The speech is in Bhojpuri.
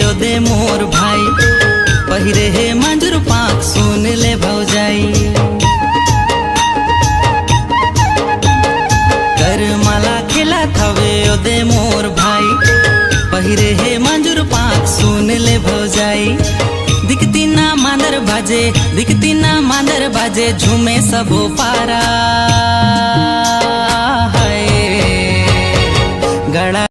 ओदे मोर भाई पहिरे हे मंजूर पाक सुन ले भौजाई कर माला खेला थवे ओदे मोर भाई पहिरे हे मंजूर पाक सुन ले भौजाई दिखती ना मांदर बाजे झूमे सबो पारा।